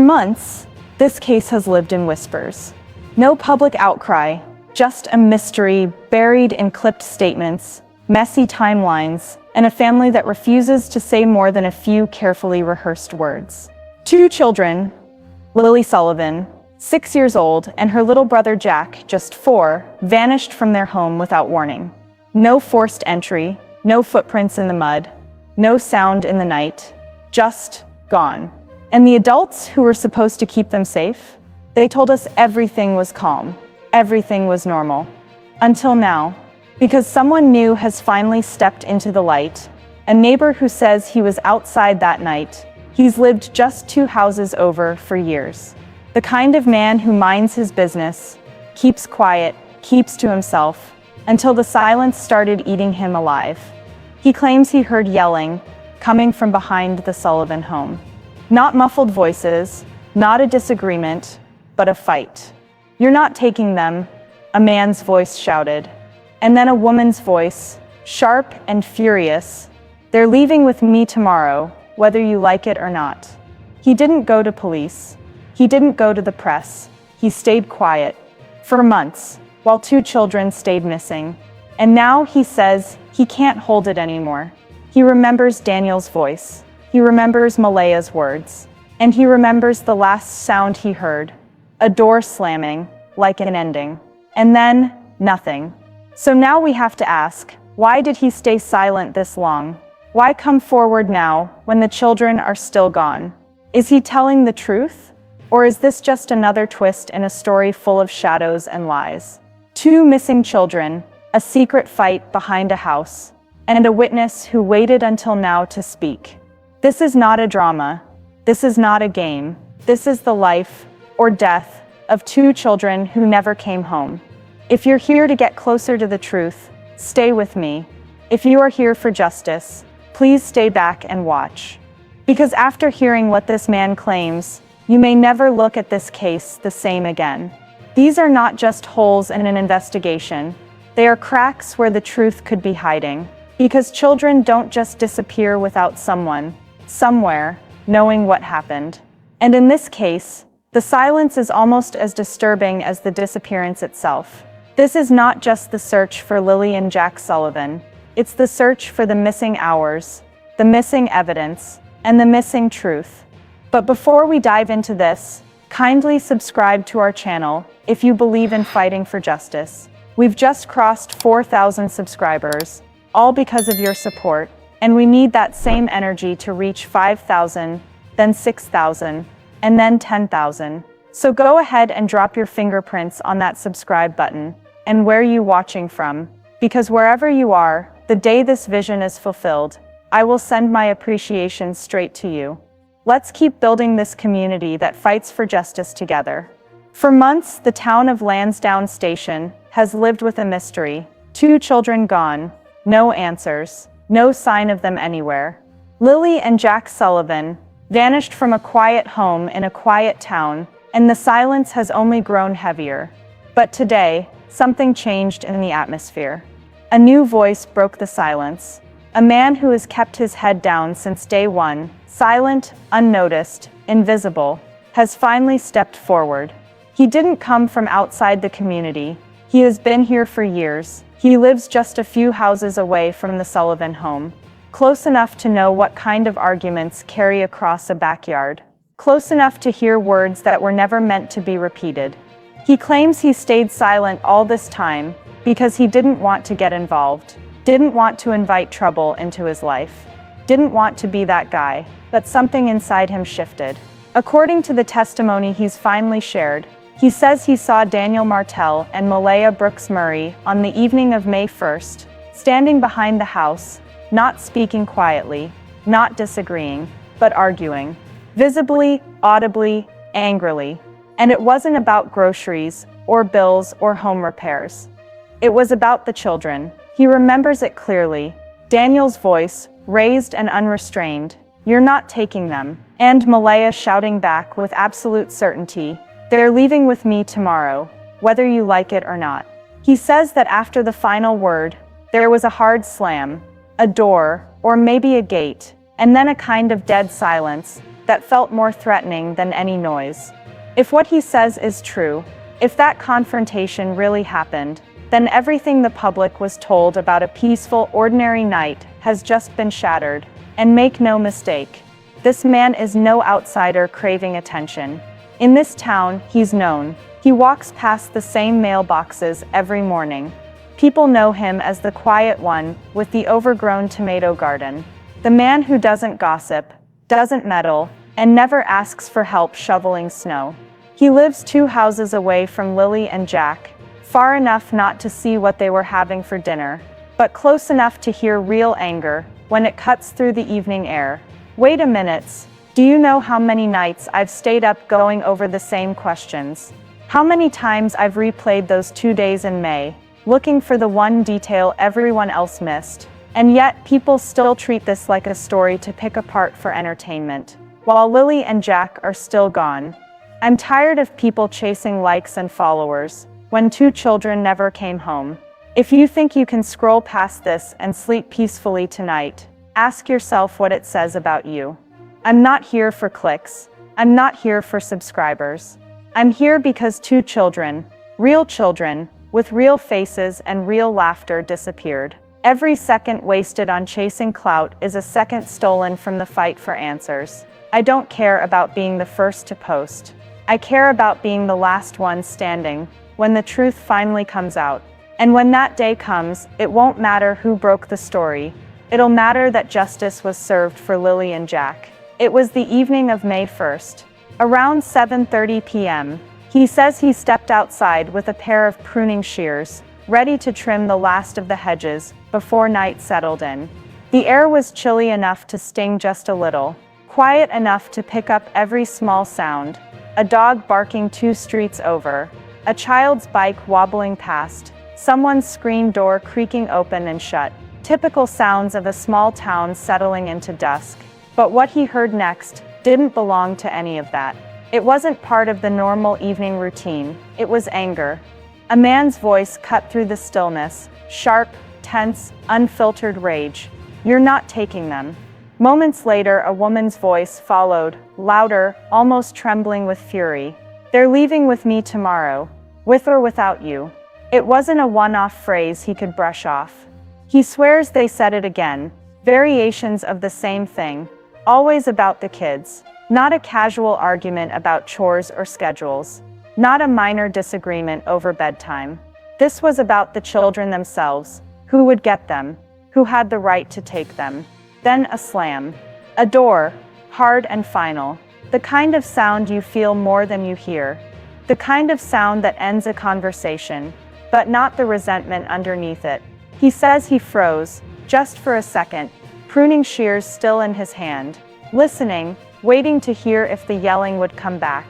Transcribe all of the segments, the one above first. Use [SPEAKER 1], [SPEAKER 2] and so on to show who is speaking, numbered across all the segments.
[SPEAKER 1] months, this case has lived in whispers. No public outcry, just a mystery buried in clipped statements, messy timelines, and a family that refuses to say more than a few carefully rehearsed words. 2 children, Lily Sullivan, 6 years old, and her little brother Jack, just 4, vanished from their home without warning. No forced entry, no footprints in the mud, no sound in the night, just gone. And the adults who were supposed to keep them safe? They told us everything was calm, everything was normal. Until now, because someone new has finally stepped into the light, a neighbor who says he was outside that night. He's lived just 2 houses over for years. The kind of man who minds his business, keeps quiet, keeps to himself, until the silence started eating him alive. He claims he heard yelling coming from behind the Sullivan home. Not muffled voices, not a disagreement, but a fight. "You're not taking them," a man's voice shouted. And then a woman's voice, sharp and furious, "They're leaving with me tomorrow, whether you like it or not." He didn't go to police. He didn't go to the press. He stayed quiet for months, while 2 children stayed missing. And now he says he can't hold it anymore. He remembers Daniel's voice. He remembers Malehya's words. And he remembers the last sound he heard, a door slamming, like an ending. And then, nothing. So now we have to ask, why did he stay silent this long? Why come forward now, when the children are still gone? Is he telling the truth? Or is this just another twist in a story full of shadows and lies? 2 missing children, a secret fight behind a house, and a witness who waited until now to speak. This is not a drama. This is not a game. This is the life, or death, of 2 children who never came home. If you're here to get closer to the truth, stay with me. If you are here for justice, please stay back and watch. Because after hearing what this man claims, you may never look at this case the same again. These are not just holes in an investigation. They are cracks where the truth could be hiding. Because children don't just disappear without someone, somewhere, knowing what happened. And in this case, the silence is almost as disturbing as the disappearance itself. This is not just the search for Lily and Jack Sullivan. It's the search for the missing hours, the missing evidence, and the missing truth. But before we dive into this, kindly subscribe to our channel if you believe in fighting for justice. We've just crossed 4,000 subscribers, all because of your support, and we need that same energy to reach 5,000, then 6,000, and then 10,000. So go ahead and drop your fingerprints on that subscribe button, and where you watching from, because wherever you are, the day this vision is fulfilled, I will send my appreciation straight to you. Let's keep building this community that fights for justice together. For months, the town of Lansdowne Station has lived with a mystery. 2 children gone, no answers, no sign of them anywhere. Lily and Jack Sullivan vanished from a quiet home in a quiet town, and the silence has only grown heavier. But today, something changed in the atmosphere. A new voice broke the silence. A man who has kept his head down since day one, silent, unnoticed, invisible, has finally stepped forward. He didn't come from outside the community. He has been here for years. He lives just a few houses away from the Sullivan home. Close enough to know what kind of arguments carry across a backyard. Close enough to hear words that were never meant to be repeated. He claims he stayed silent all this time because he didn't want to get involved, didn't want to invite trouble into his life, didn't want to be that guy, but something inside him shifted. According to the testimony he's finally shared, he says he saw Daniel Martel and Malehya Brooks Murray on the evening of May 1st, standing behind the house, not speaking quietly, not disagreeing, but arguing, visibly, audibly, angrily. And it wasn't about groceries, or bills, or home repairs. It was about the children. He remembers it clearly. Daniel's voice, raised and unrestrained, "You're not taking them." And Malehya shouting back with absolute certainty, "They're leaving with me tomorrow, whether you like it or not." He says that after the final word, there was a hard slam, a door, or maybe a gate, and then a kind of dead silence that felt more threatening than any noise. If what he says is true, if that confrontation really happened, then everything the public was told about a peaceful, ordinary night has just been shattered. And make no mistake, this man is no outsider craving attention. In this town, he's known. He walks past the same mailboxes every morning. People know him as the quiet one with the overgrown tomato garden. The man who doesn't gossip, doesn't meddle, and never asks for help shoveling snow. He lives 2 houses away from Lily and Jack, far enough not to see what they were having for dinner, but close enough to hear real anger when it cuts through the evening air. Wait a minute, do you know how many nights I've stayed up going over the same questions? How many times I've replayed those 2 days in May, looking for the one detail everyone else missed? And yet, people still treat this like a story to pick apart for entertainment, while Lily and Jack are still gone. I'm tired of people chasing likes and followers, when 2 children never came home. If you think you can scroll past this and sleep peacefully tonight, ask yourself what it says about you. I'm not here for clicks. I'm not here for subscribers. I'm here because 2 children, real children, with real faces and real laughter disappeared. Every second wasted on chasing clout is a second stolen from the fight for answers. I don't care about being the first to post. I care about being the last one standing when the truth finally comes out. And when that day comes, it won't matter who broke the story. It'll matter that justice was served for Lily and Jack. It was the evening of May 1st. Around 7:30 p.m., he says he stepped outside with a pair of pruning shears, ready to trim the last of the hedges before night settled in. The air was chilly enough to sting just a little, quiet enough to pick up every small sound. A dog barking 2 streets over, a child's bike wobbling past, someone's screen door creaking open and shut. Typical sounds of a small town settling into dusk. But what he heard next didn't belong to any of that. It wasn't part of the normal evening routine. It was anger. A man's voice cut through the stillness, sharp, tense, unfiltered rage. You're not taking them. Moments later, a woman's voice followed, louder, almost trembling with fury. They're leaving with me tomorrow, with or without you. It wasn't a one-off phrase he could brush off. He swears they said it again, variations of the same thing, always about the kids. Not a casual argument about chores or schedules. Not a minor disagreement over bedtime. This was about the children themselves, who would get them, who had the right to take them. Then a slam. A door, hard and final. The kind of sound you feel more than you hear. The kind of sound that ends a conversation, but not the resentment underneath it. He says he froze, just for a second, pruning shears still in his hand, listening, waiting to hear if the yelling would come back.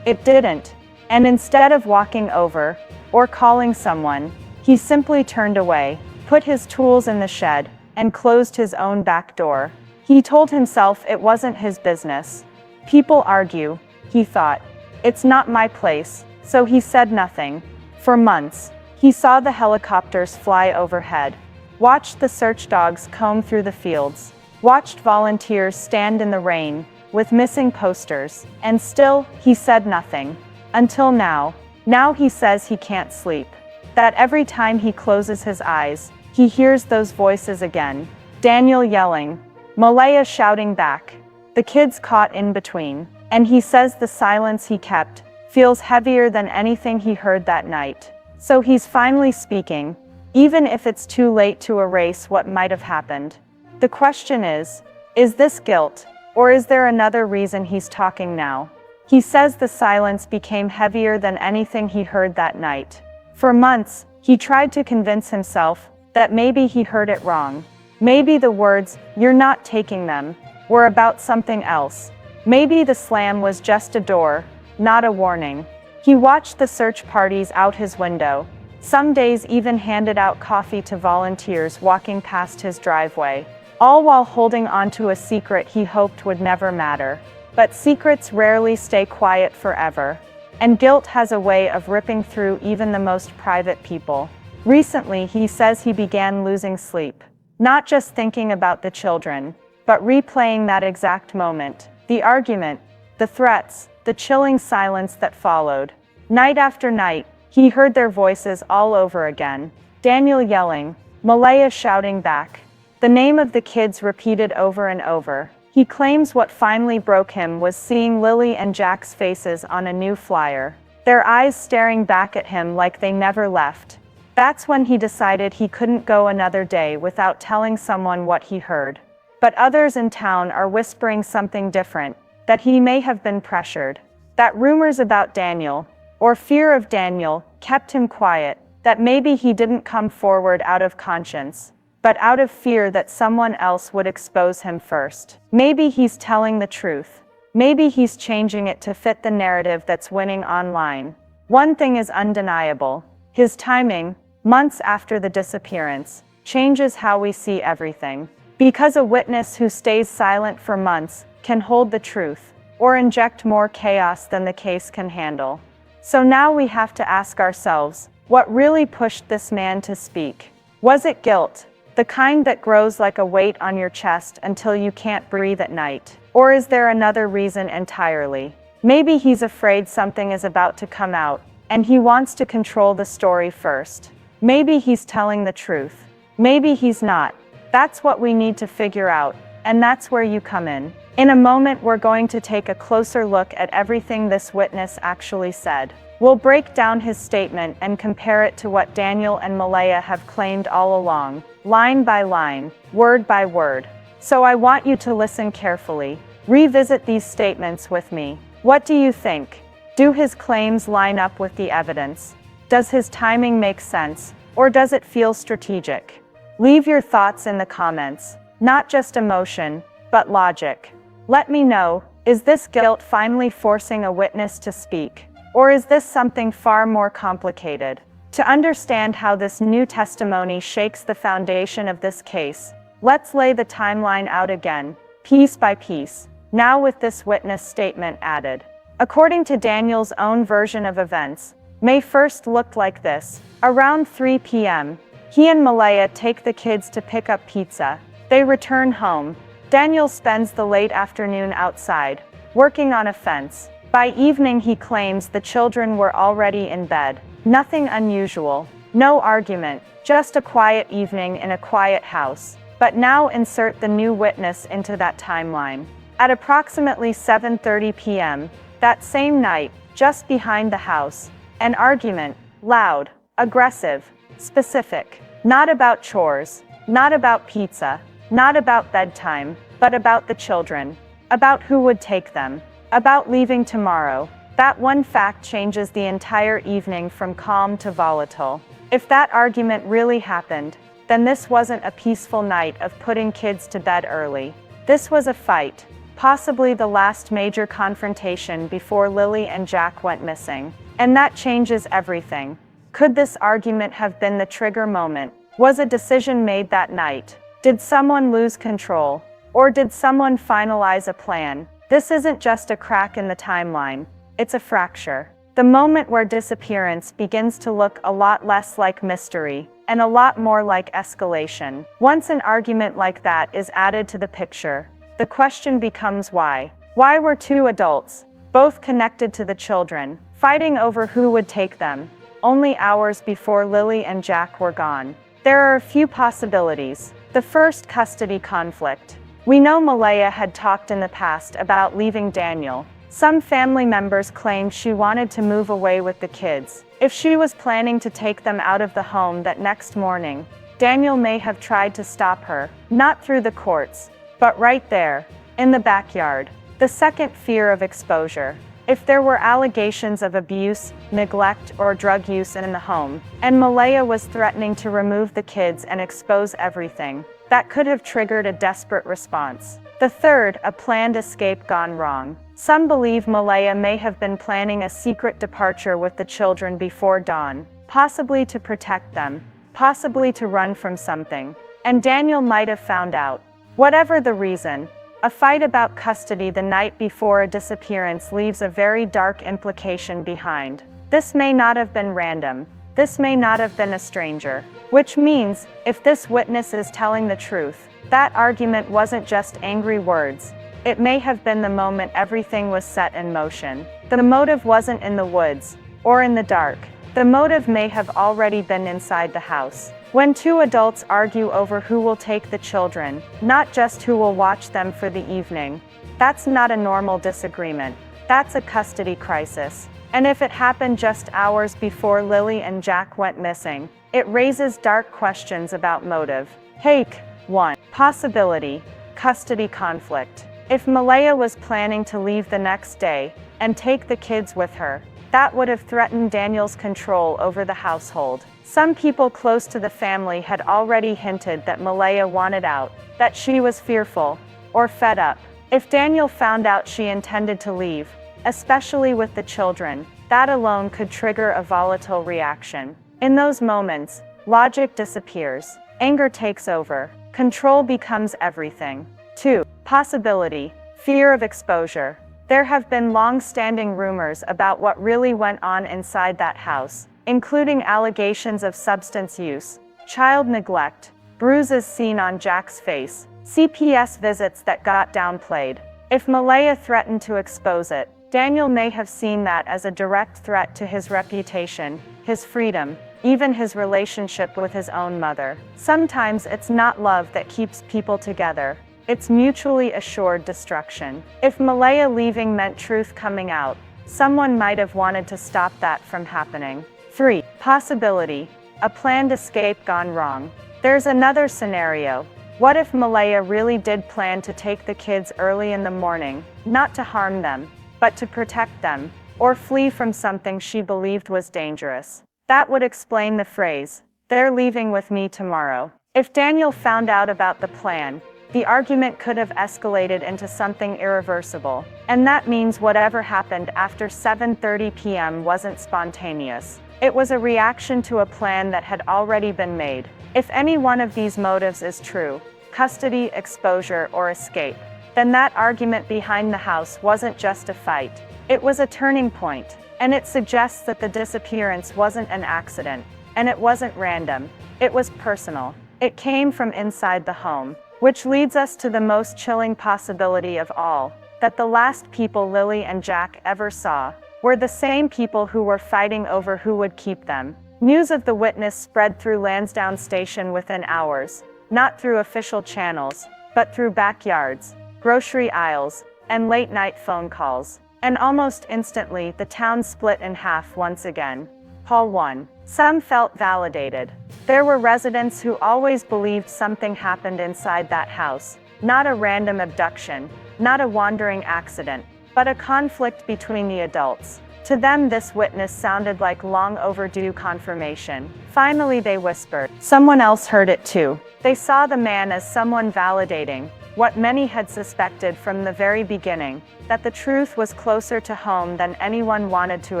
[SPEAKER 1] It didn't, and instead of walking over, or calling someone, he simply turned away, put his tools in the shed, and closed his own back door. He told himself it wasn't his business. People argue, he thought. It's not my place, so he said nothing. For months, he saw the helicopters fly overhead, watched the search dogs comb through the fields, watched volunteers stand in the rain, with missing posters, and still, he said nothing. Until now. Now he says he can't sleep. That every time he closes his eyes, he hears those voices again. Daniel yelling, Malehya shouting back, the kids caught in between. And he says the silence he kept feels heavier than anything he heard that night. So he's finally speaking, even if it's too late to erase what might have happened. The question is this guilt? Or is there another reason he's talking now? He says the silence became heavier than anything he heard that night. For months, he tried to convince himself that maybe he heard it wrong. Maybe the words, "You're not taking them," were about something else. Maybe the slam was just a door, not a warning. He watched the search parties out his window. Some days even handed out coffee to volunteers walking past his driveway. All while holding on to a secret he hoped would never matter. But secrets rarely stay quiet forever. And guilt has a way of ripping through even the most private people. Recently, he says he began losing sleep. Not just thinking about the children, but replaying that exact moment. The argument, the threats, the chilling silence that followed. Night after night, he heard their voices all over again. Daniel yelling, Malehya shouting back. The name of the kids repeated over and over. He claims what finally broke him was seeing Lily and Jack's faces on a new flyer. Their eyes staring back at him like they never left. That's when he decided he couldn't go another day without telling someone what he heard. But others in town are whispering something different, that he may have been pressured. That rumors about Daniel, or fear of Daniel, kept him quiet, that maybe he didn't come forward out of conscience, but out of fear that someone else would expose him first. Maybe he's telling the truth. Maybe he's changing it to fit the narrative that's winning online. One thing is undeniable. His timing, months after the disappearance, changes how we see everything. Because a witness who stays silent for months can hold the truth, or inject more chaos than the case can handle. So now we have to ask ourselves, what really pushed this man to speak? Was it guilt? The kind that grows like a weight on your chest until you can't breathe at night? Or is there another reason entirely? Maybe he's afraid something is about to come out, and he wants to control the story first. Maybe he's telling the truth. Maybe he's not. That's what we need to figure out, and that's where you come in. In a moment, we're going to take a closer look at everything this witness actually said. We'll break down his statement and compare it to what Daniel and Malehya have claimed all along, line by line, word by word. So I want you to listen carefully. Revisit these statements with me. What do you think? Do his claims line up with the evidence? Does his timing make sense, or does it feel strategic? Leave your thoughts in the comments. Not just emotion, but logic. Let me know, is this guilt finally forcing a witness to speak? Or is this something far more complicated? To understand how this new testimony shakes the foundation of this case, let's lay the timeline out again, piece by piece, now with this witness statement added. According to Daniel's own version of events, May 1st looked like this. Around 3 p.m., he and Malehya take the kids to pick up pizza. They return home. Daniel spends the late afternoon outside, working on a fence. By evening, he claims the children were already in bed. Nothing unusual, no argument, just a quiet evening in a quiet house. But now insert the new witness into that timeline. At approximately 7:30 p.m., that same night, just behind the house, an argument, loud, aggressive, specific, not about chores, not about pizza, not about bedtime, but about the children, about who would take them, about leaving tomorrow. That one fact changes the entire evening from calm to volatile. If that argument really happened, then this wasn't a peaceful night of putting kids to bed early. This was a fight, possibly the last major confrontation before Lily and Jack went missing. And that changes everything. Could this argument have been the trigger moment? Was a decision made that night? Did someone lose control? Or did someone finalize a plan? This isn't just a crack in the timeline, it's a fracture. The moment where disappearance begins to look a lot less like mystery, and a lot more like escalation. Once an argument like that is added to the picture, the question becomes why? Why were two adults, both connected to the children, fighting over who would take them, only hours before Lily and Jack were gone? There are a few possibilities. The first, custody conflict. We know Malehya had talked in the past about leaving Daniel. Some family members claimed she wanted to move away with the kids. If she was planning to take them out of the home that next morning, Daniel may have tried to stop her, not through the courts, but right there, in the backyard. The second, fear of exposure. If there were allegations of abuse, neglect, or drug use in the home, and Malehya was threatening to remove the kids and expose everything, that could have triggered a desperate response. The third, a planned escape gone wrong. Some believe Malehya may have been planning a secret departure with the children before dawn, possibly to protect them, possibly to run from something, and Daniel might have found out. Whatever the reason, a fight about custody the night before a disappearance leaves a very dark implication behind. This may not have been random. This may not have been a stranger. Which means, if this witness is telling the truth, that argument wasn't just angry words. It may have been the moment everything was set in motion. The motive wasn't in the woods, or in the dark. The motive may have already been inside the house. When two adults argue over who will take the children, not just who will watch them for the evening, that's not a normal disagreement. That's a custody crisis. And if it happened just hours before Lily and Jack went missing, it raises dark questions about motive. Hake 1. Possibility. Custody conflict. If Malehya was planning to leave the next day, and take the kids with her, that would have threatened Daniel's control over the household. Some people close to the family had already hinted that Malehya wanted out, that she was fearful, or fed up. If Daniel found out she intended to leave, especially with the children, that alone could trigger a volatile reaction. In those moments, logic disappears, anger takes over, control becomes everything. 2. Possibility. Fear of exposure. There have been long-standing rumors about what really went on inside that house, including allegations of substance use, child neglect, bruises seen on Jack's face, CPS visits that got downplayed. If Malehya threatened to expose it, Daniel may have seen that as a direct threat to his reputation, his freedom, even his relationship with his own mother. Sometimes it's not love that keeps people together. It's mutually assured destruction. If Malehya leaving meant truth coming out, someone might have wanted to stop that from happening. 3. Possibility. A planned escape gone wrong. There's another scenario. What if Malehya really did plan to take the kids early in the morning, not to harm them, but to protect them, or flee from something she believed was dangerous? That would explain the phrase, "They're leaving with me tomorrow." If Daniel found out about the plan, the argument could have escalated into something irreversible, and that means whatever happened after 7:30 p.m. wasn't spontaneous. It was a reaction to a plan that had already been made. If any one of these motives is true, custody, exposure, or escape, then that argument behind the house wasn't just a fight. It was a turning point, and it suggests that the disappearance wasn't an accident, and it wasn't random. It was personal. It came from inside the home. Which leads us to the most chilling possibility of all, that the last people Lily and Jack ever saw were the same people who were fighting over who would keep them. News of the witness spread through Lansdowne Station within hours, not through official channels, but through backyards, grocery aisles, and late-night phone calls. And almost instantly, the town split in half once again. Paul 1. Some felt validated. There were residents who always believed something happened inside that house, not a random abduction, not a wandering accident, but a conflict between the adults. To them, this witness sounded like long overdue confirmation. Finally, they whispered. Someone else heard it too. They saw the man as someone validating what many had suspected from the very beginning, that the truth was closer to home than anyone wanted to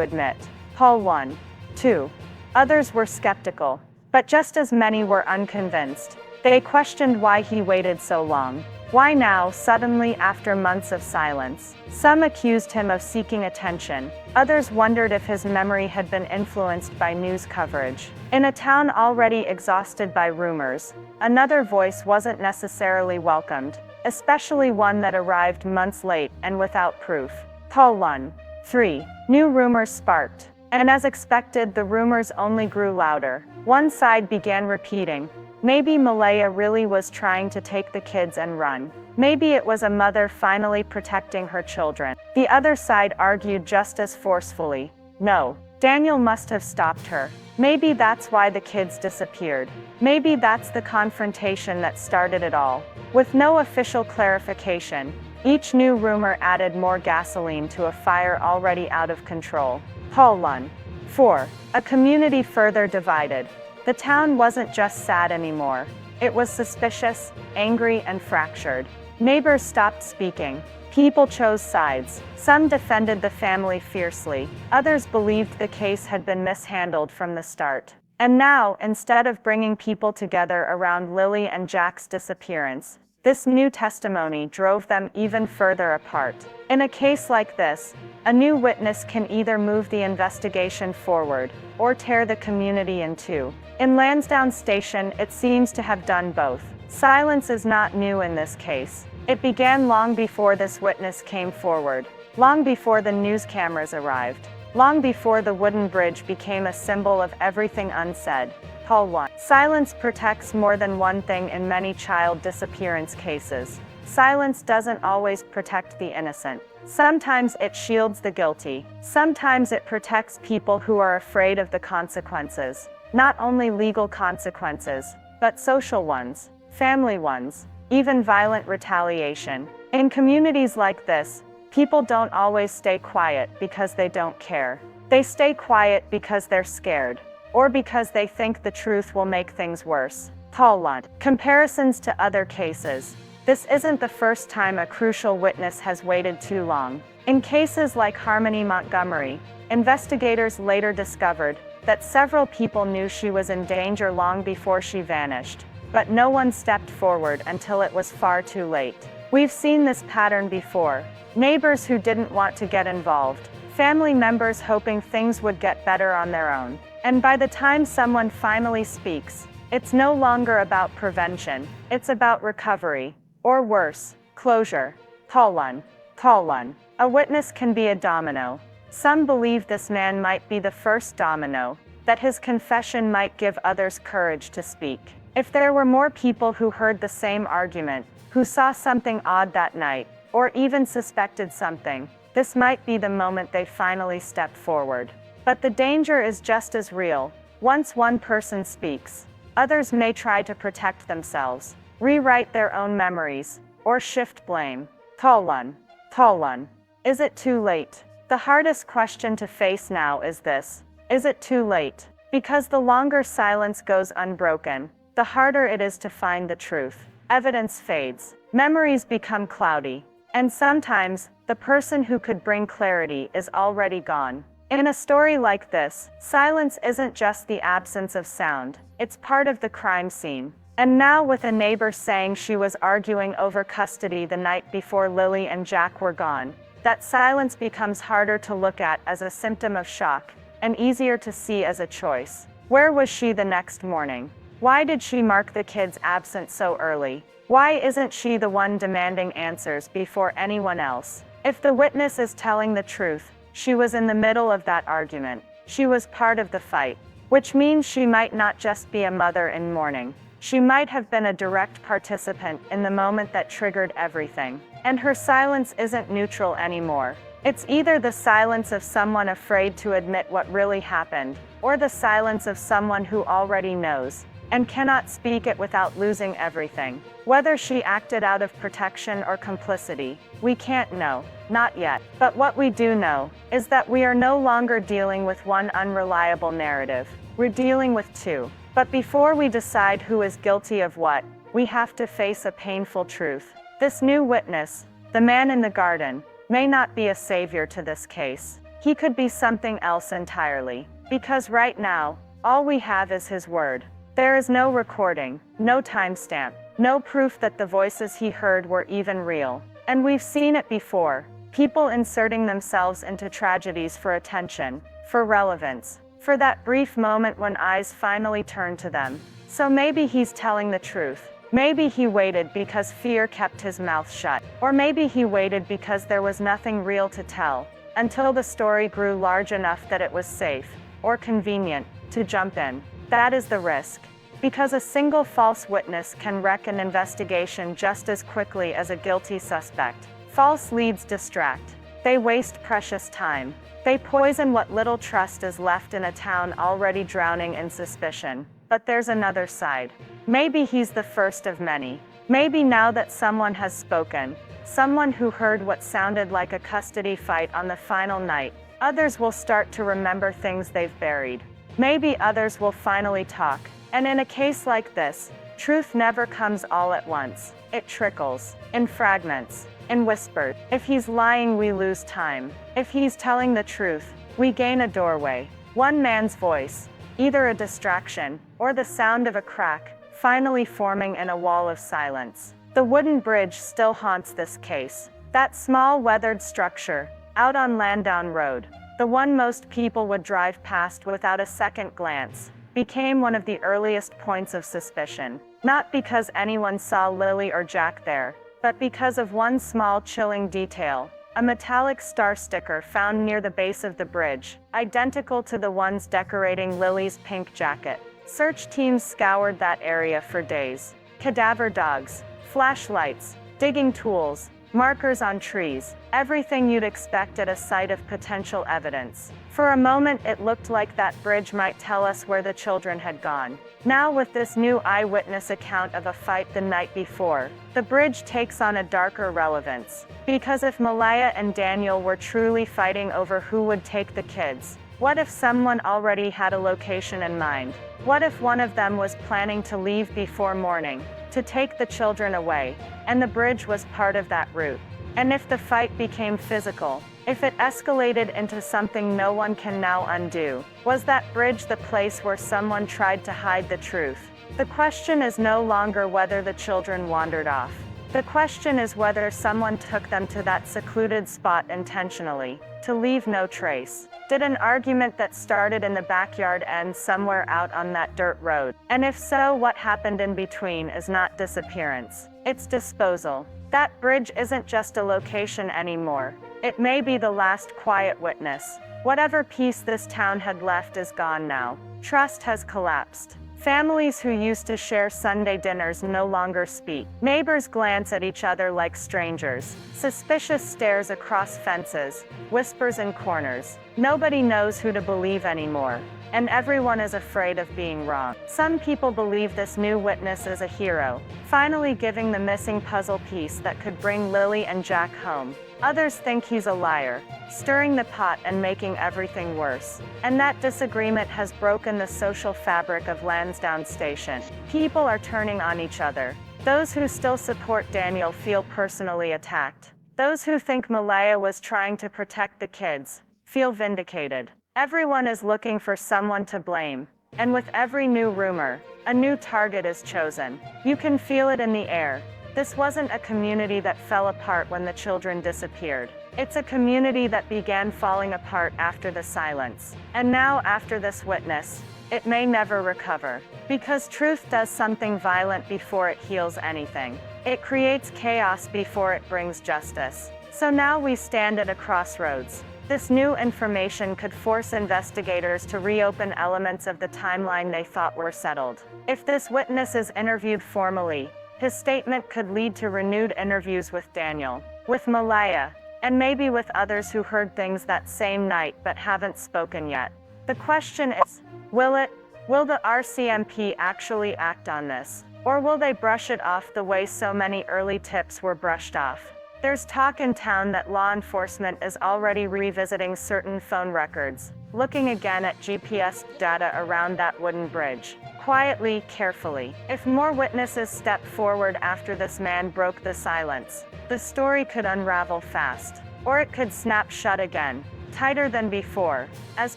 [SPEAKER 1] admit. Paul 1. 2. Others were skeptical, but just as many were unconvinced. They questioned why he waited so long. Why now, suddenly, after months of silence? Some accused him of seeking attention. Others wondered if his memory had been influenced by news coverage. In a town already exhausted by rumors, another voice wasn't necessarily welcomed, especially one that arrived months late and without proof. Paul 1. 3. New rumors sparked. And as expected, the rumors only grew louder. One side began repeating, maybe Malehya really was trying to take the kids and run. Maybe it was a mother finally protecting her children. The other side argued just as forcefully, no, Daniel must have stopped her. Maybe that's why the kids disappeared. Maybe that's the confrontation that started it all. With no official clarification, each new rumor added more gasoline to a fire already out of control. Paul 1. 4. A community further divided. The town wasn't just sad anymore. It was suspicious, angry, and fractured. Neighbors stopped speaking. People chose sides. Some defended the family fiercely. Others believed the case had been mishandled from the start. And now, instead of bringing people together around Lily and Jack's disappearance, this new testimony drove them even further apart. In a case like this, a new witness can either move the investigation forward, or tear the community in two. In Lansdowne Station, it seems to have done both. Silence is not new in this case. It began long before this witness came forward, long before the news cameras arrived, long before the wooden bridge became a symbol of everything unsaid. Call 1. Silence protects more than one thing in many child disappearance cases. Silence doesn't always protect the innocent. Sometimes it shields the guilty. Sometimes it protects people who are afraid of the consequences. Not only legal consequences, but social ones, family ones, even violent retaliation. In communities like this, people don't always stay quiet because they don't care. They stay quiet because they're scared, or because they think the truth will make things worse. Call 1. Comparisons to other cases. This isn't the first time a crucial witness has waited too long. In cases like Harmony Montgomery, investigators later discovered that several people knew she was in danger long before she vanished, but no one stepped forward until it was far too late. We've seen this pattern before. Neighbors who didn't want to get involved, family members hoping things would get better on their own. And by the time someone finally speaks, it's no longer about prevention, it's about recovery. Or worse, closure. Call 1. Call 1. A witness can be a domino. Some believe this man might be the first domino, that his confession might give others courage to speak. If there were more people who heard the same argument, who saw something odd that night, or even suspected something, this might be the moment they finally step forward. But the danger is just as real. Once one person speaks, others may try to protect themselves, rewrite their own memories, or shift blame. Call 1. Call 1. Is it too late? The hardest question to face now is this. Is it too late? Because the longer silence goes unbroken, the harder it is to find the truth. Evidence fades, memories become cloudy, and sometimes, the person who could bring clarity is already gone. In a story like this, silence isn't just the absence of sound, it's part of the crime scene. And now with a neighbor saying she was arguing over custody the night before Lily and Jack were gone, that silence becomes harder to look at as a symptom of shock, and easier to see as a choice. Where was she the next morning? Why did she mark the kids absent so early? Why isn't she the one demanding answers before anyone else? If the witness is telling the truth, she was in the middle of that argument. She was part of the fight, which means she might not just be a mother in mourning. She might have been a direct participant in the moment that triggered everything. And her silence isn't neutral anymore. It's either the silence of someone afraid to admit what really happened, or the silence of someone who already knows, and cannot speak it without losing everything. Whether she acted out of protection or complicity, we can't know, not yet. But what we do know, is that we are no longer dealing with one unreliable narrative. We're dealing with two. But before we decide who is guilty of what, we have to face a painful truth. This new witness, the man in the garden, may not be a savior to this case. He could be something else entirely. Because right now, all we have is his word. There is no recording, no timestamp, no proof that the voices he heard were even real. And we've seen it before. People inserting themselves into tragedies for attention, for relevance, for that brief moment when eyes finally turn to them. So maybe he's telling the truth. Maybe he waited because fear kept his mouth shut. Or maybe he waited because there was nothing real to tell, until the story grew large enough that it was safe, or convenient, to jump in. That is the risk. Because a single false witness can wreck an investigation just as quickly as a guilty suspect. False leads distract. They waste precious time. They poison what little trust is left in a town already drowning in suspicion. But there's another side. Maybe he's the first of many. Maybe now that someone has spoken, someone who heard what sounded like a custody fight on the final night, others will start to remember things they've buried. Maybe others will finally talk. And in a case like this, truth never comes all at once. It trickles, in fragments, in whispers. If he's lying, we lose time. If he's telling the truth, we gain a doorway. One man's voice, either a distraction, or the sound of a crack, finally forming in a wall of silence. The wooden bridge still haunts this case. That small weathered structure, out on Landown Road, the one most people would drive past without a second glance, became one of the earliest points of suspicion. Not because anyone saw Lily or Jack there, but because of one small chilling detail. A metallic star sticker found near the base of the bridge, identical to the ones decorating Lily's pink jacket. Search teams scoured that area for days. Cadaver dogs, flashlights, digging tools, markers on trees, everything you'd expect at a site of potential evidence. For a moment it looked like that bridge might tell us where the children had gone. Now with this new eyewitness account of a fight the night before, the bridge takes on a darker relevance. Because if Malehya and Daniel were truly fighting over who would take the kids, what if someone already had a location in mind? What if one of them was planning to leave before morning, to take the children away, and the bridge was part of that route? And if the fight became physical, if it escalated into something no one can now undo, was that bridge the place where someone tried to hide the truth? The question is no longer whether the children wandered off. The question is whether someone took them to that secluded spot intentionally, to leave no trace. Did an argument that started in the backyard end somewhere out on that dirt road? And if so, what happened in between is not disappearance, it's disposal. That bridge isn't just a location anymore. It may be the last quiet witness. Whatever peace this town had left is gone now. Trust has collapsed. Families who used to share Sunday dinners no longer speak. Neighbors glance at each other like strangers. Suspicious stares across fences, whispers in corners. Nobody knows who to believe anymore, and everyone is afraid of being wrong. Some people believe this new witness is a hero, finally giving the missing puzzle piece that could bring Lily and Jack home. Others think he's a liar, stirring the pot and making everything worse. And that disagreement has broken the social fabric of Lansdowne Station. People are turning on each other. Those who still support Daniel feel personally attacked. Those who think Malehya was trying to protect the kids feel vindicated. Everyone is looking for someone to blame. And with every new rumor, a new target is chosen. You can feel it in the air. This wasn't a community that fell apart when the children disappeared. It's a community that began falling apart after the silence. And now, after this witness, it may never recover. Because truth does something violent before it heals anything. It creates chaos before it brings justice. So now we stand at a crossroads. This new information could force investigators to reopen elements of the timeline they thought were settled. If this witness is interviewed formally, his statement could lead to renewed interviews with Daniel, with Malehya, and maybe with others who heard things that same night but haven't spoken yet. The question is, will the RCMP actually act on this? Or will they brush it off the way so many early tips were brushed off? There's talk in town that law enforcement is already revisiting certain phone records, looking again at GPS data around that wooden bridge. Quietly, carefully. If more witnesses step forward after this man broke the silence, the story could unravel fast. Or it could snap shut again, tighter than before, as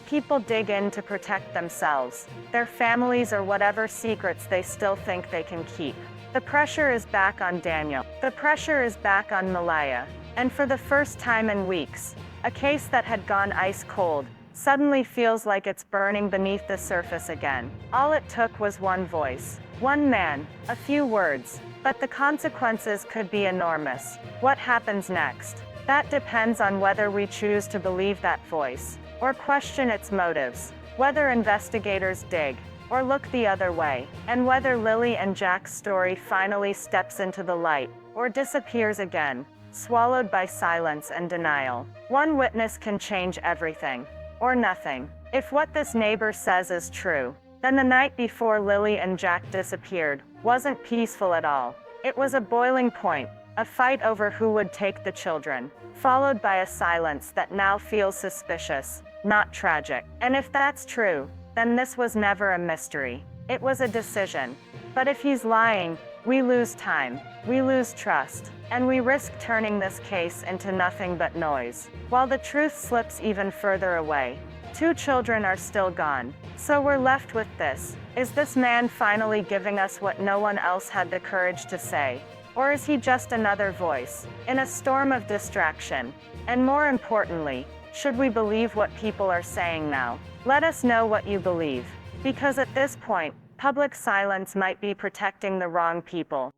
[SPEAKER 1] people dig in to protect themselves, their families, or whatever secrets they still think they can keep. The pressure is back on Daniel. The pressure is back on Malehya. And for the first time in weeks, a case that had gone ice cold suddenly feels like it's burning beneath the surface again. All it took was one voice, one man, a few words, but the consequences could be enormous. What happens next? That depends on whether we choose to believe that voice, or question its motives, whether investigators dig, or look the other way, and whether Lily and Jack's story finally steps into the light, or disappears again, swallowed by silence and denial. One witness can change everything, or nothing. If what this neighbor says is true, then the night before Lily and Jack disappeared wasn't peaceful at all. It was a boiling point, a fight over who would take the children, followed by a silence that now feels suspicious, not tragic. And if that's true, then this was never a mystery. It was a decision. But if he's lying, we lose time, we lose trust, and we risk turning this case into nothing but noise. While the truth slips even further away, 2 children are still gone. So we're left with this. Is this man finally giving us what no one else had the courage to say? Or is he just another voice in a storm of distraction? And more importantly, should we believe what people are saying now? Let us know what you believe. Because at this point, public silence might be protecting the wrong people.